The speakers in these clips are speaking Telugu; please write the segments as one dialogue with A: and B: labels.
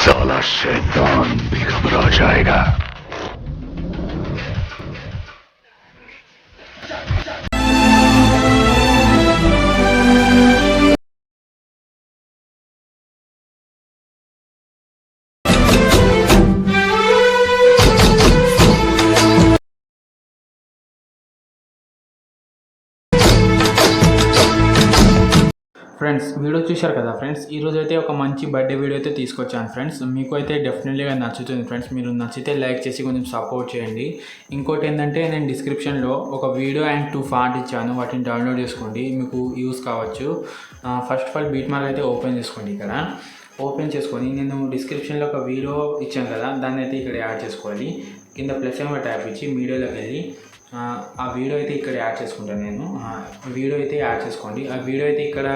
A: साला शैतान भी घबरा जाएगा।
B: ఫ్రెండ్స్ వీడియో చూశారు కదా ఫ్రెండ్స్, ఈరోజు అయితే ఒక మంచి బర్త్డే వీడియో అయితే తీసుకొచ్చాను ఫ్రెండ్స్. మీకు అయితే డెఫినెట్లీగా నచ్చుతుంది ఫ్రెండ్స్. మీరు నచ్చితే లైక్ చేసి కొంచెం సపోర్ట్ చేయండి. ఇంకోటి ఏంటంటే నేను డిస్క్రిప్షన్లో ఒక వీడియో అండ్ 2 పార్ట్ ఇచ్చాను, వాటిని డౌన్లోడ్ చేసుకోండి, మీకు యూస్ కావచ్చు. First of all beat mark అయితే ఓపెన్ చేసుకోండి. ఇక్కడ ఓపెన్ చేసుకొని నేను డిస్క్రిప్షన్లో ఒక వీడియో ఇచ్చాను కదా, దాన్ని అయితే ఇక్కడ యాడ్ చేసుకోవాలి. కింద ప్లస్ ఏమో ట్యాప్ ఇచ్చి మీడియోలోకి వెళ్ళి ఆ వీడియో అయితే ఇక్కడ యాడ్ చేసుకుంటాను. నేను వీడియో అయితే యాడ్ చేసుకోండి. ఆ వీడియో అయితే ఇక్కడ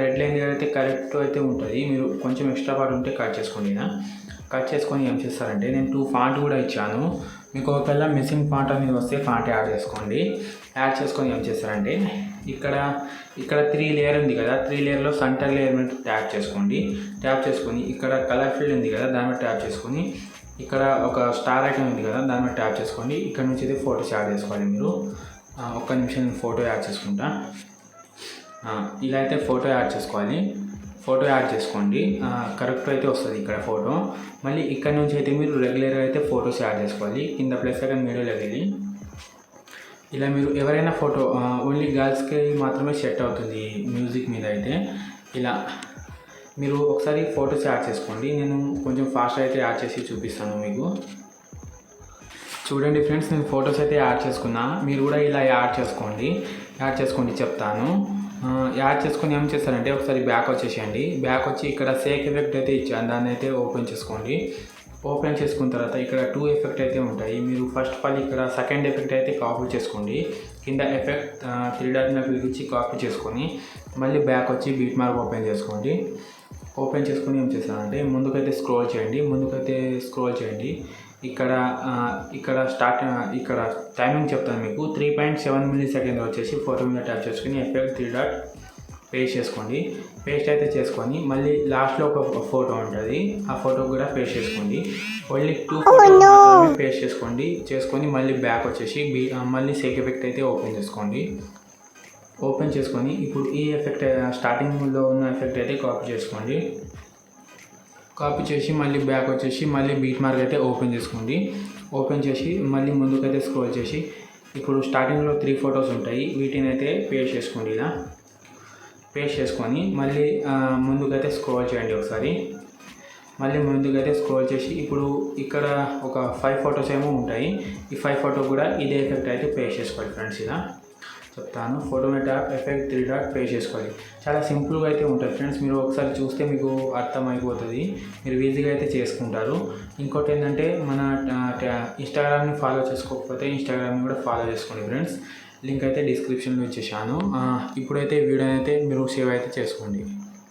B: రెడ్ లైన్ అయితే కరెక్ట్ అయితే ఉంటుంది. మీరు కొంచెం ఎక్స్ట్రా పార్ట్ ఉంటే కట్ చేసుకోండి. కట్ చేసుకొని ఏం చేస్తారంటే నేను 2 పార్ట్ కూడా ఇచ్చాను. మీకు ఒకవేళ మిస్సింగ్ పార్ట్ అనేది వస్తే పార్ట్ యాడ్ చేసుకోండి. యాడ్ చేసుకొని ఏం చేస్తారంటే ఇక్కడ 3 లేయర్ ఉంది కదా, 3 లేయర్లో సెంటర్ లేయర్ మీద ట్యాప్ చేసుకోండి. ట్యాప్ చేసుకొని ఇక్కడ కలర్ ఫీల్డ్ ఉంది కదా, దాని మీద ట్యాప్ చేసుకొని ఇక్కడ ఒక స్టార్ ఐకాన్ ఉంది కదా, దాని మీద ట్యాప్ చేసుకోండి. ఇక్కడ నుంచి అయితే ఫోటోస్ యాడ్ చేసుకోవాలి. మీరు ఒక్క నిమిషం ఫోటో యాడ్ చేసుకుంటా. ఇలా అయితే ఫోటో యాడ్ చేసుకోవాలి. ఫోటో యాడ్ చేసుకోండి, కరెక్ట్ అయితే వస్తుంది ఇక్కడ ఫోటో. మళ్ళీ ఇక్కడ నుంచి అయితే మీరు రెగ్యులర్గా అయితే ఫొటోస్ యాడ్ చేసుకోవాలి. కింద ప్లస్ ఐకాన్ వీడియోలోకి వెళ్ళి ఇలా మీరు ఎవరైనా ఫోటో ఓన్లీ గర్ల్స్కి మాత్రమే సెట్ అవుతుంది మ్యూజిక్ మీద అయితే. ఇలా మీరు ఒకసారి ఫొటోస్ యాడ్ చేసుకోండి. నేను కొంచెం ఫాస్ట్ అయితే యాడ్ చేసి చూపిస్తాను మీకు. చూడండి ఫ్రెండ్స్, నేను ఫొటోస్ అయితే యాడ్ చేసుకున్నా. మీరు కూడా ఇలా యాడ్ చేసుకోండి చెప్తాను. యాడ్ చేసుకొని ఏం చేస్తారంటే ఒకసారి బ్యాక్ వచ్చేసేయండి. బ్యాక్ వచ్చి ఇక్కడ సేక్ ఎఫెక్ట్ అయితే ఇచ్చాను, దాన్ని అయితే ఓపెన్ చేసుకోండి. ఓపెన్ చేసుకున్న తర్వాత ఇక్కడ 2 ఎఫెక్ట్ అయితే ఉంటాయి. మీరు ఫస్ట్ ఆఫ్ ఆల్ ఇక్కడ సెకండ్ ఎఫెక్ట్ అయితే కాపీ చేసుకోండి. కింద ఎఫెక్ట్ 3 డాట్ మీద క్లిక్ ఇచ్చి కాపీ చేసుకొని మళ్ళీ బ్యాక్ వచ్చి బీట్ మార్క్ ఓపెన్ చేసుకోండి. ఓపెన్ చేసుకొని ఏం చేస్తారంటే ముందుకైతే స్క్రోల్ చేయండి. ఇక్కడ టైమింగ్ చెప్తాను మీకు. 3.7 మిల్లీ-సెకండ్ వచ్చేసి ఫోటో మీద ట్యాప్ చేసుకొని ఎఫెక్ట్ 3 డాట్ పేస్ట్ చేసుకోండి. పేస్ట్ అయితే చేసుకొని మళ్ళీ లాస్ట్లో ఒక ఫోటో ఉంటుంది, ఆ ఫోటో కూడా పేస్ట్ చేసుకోండి. ఓన్లీ 2 ఫోటోస్ మాత్రమే పేస్ట్ చేసుకొని మళ్ళీ బ్యాక్ వచ్చేసి మళ్ళీ సేక్ ఎఫెక్ట్ అయితే ఓపెన్ చేసుకోండి. ఓపెన్ చేసుకొని ఇప్పుడు ఈ ఎఫెక్ట్ స్టార్టింగ్లో ఉన్న ఎఫెక్ట్ అయితే కాపీ చేసుకోండి. కాపీ చేసి మళ్ళీ బ్యాక్ వచ్చేసి మళ్ళీ బీట్ మార్క్ అయితే ఓపెన్ చేసుకోండి. ఓపెన్ చేసి మళ్ళీ ముందుకైతే స్క్రోల్ చేసి ఇప్పుడు స్టార్టింగ్లో 3 ఫొటోస్ ఉంటాయి, వీటిని అయితే పేస్ట్ చేసుకోండి. ఇలా పేస్ట్ చేసుకొని మళ్ళీ ముందుకైతే స్క్రోల్ చేయండి ఒకసారి. మళ్ళీ ముందుకైతే స్క్రోల్ చేసి ఇప్పుడు ఇక్కడ ఒక 5 ఫొటోస్ ఏమో ఉంటాయి. ఈ 5 ఫోటో కూడా ఇదే ఎఫెక్ట్ అయితే పేస్ట్ చేసుకోవాలి ఫ్రెండ్స్. ఇలా చెప్తాను. ఫోటో మీద ట్యాప్ ఎఫెక్ట్ 3 డాట్ పేస్ట్ చేసుకోవాలి. చాలా సింపుల్గా అయితే ఉంటుంది ఫ్రెండ్స్. మీరు ఒకసారి చూస్తే మీకు అర్థమైపోతుంది, మీరు ఈజీగా అయితే చేసుకుంటారు. ఇంకోటి ఏంటంటే మన ఇన్స్టాగ్రామ్ని ఫాలో చేసుకోకపోతే ఇన్స్టాగ్రామ్ని కూడా ఫాలో చేసుకోండి ఫ్రెండ్స్. లింక్ అయితే డిస్క్రిప్షన్లో ఇచ్చేసాను. ఇప్పుడైతే వీడియోని అయితే మీరు సేవ్ అయితే చేసుకోండి.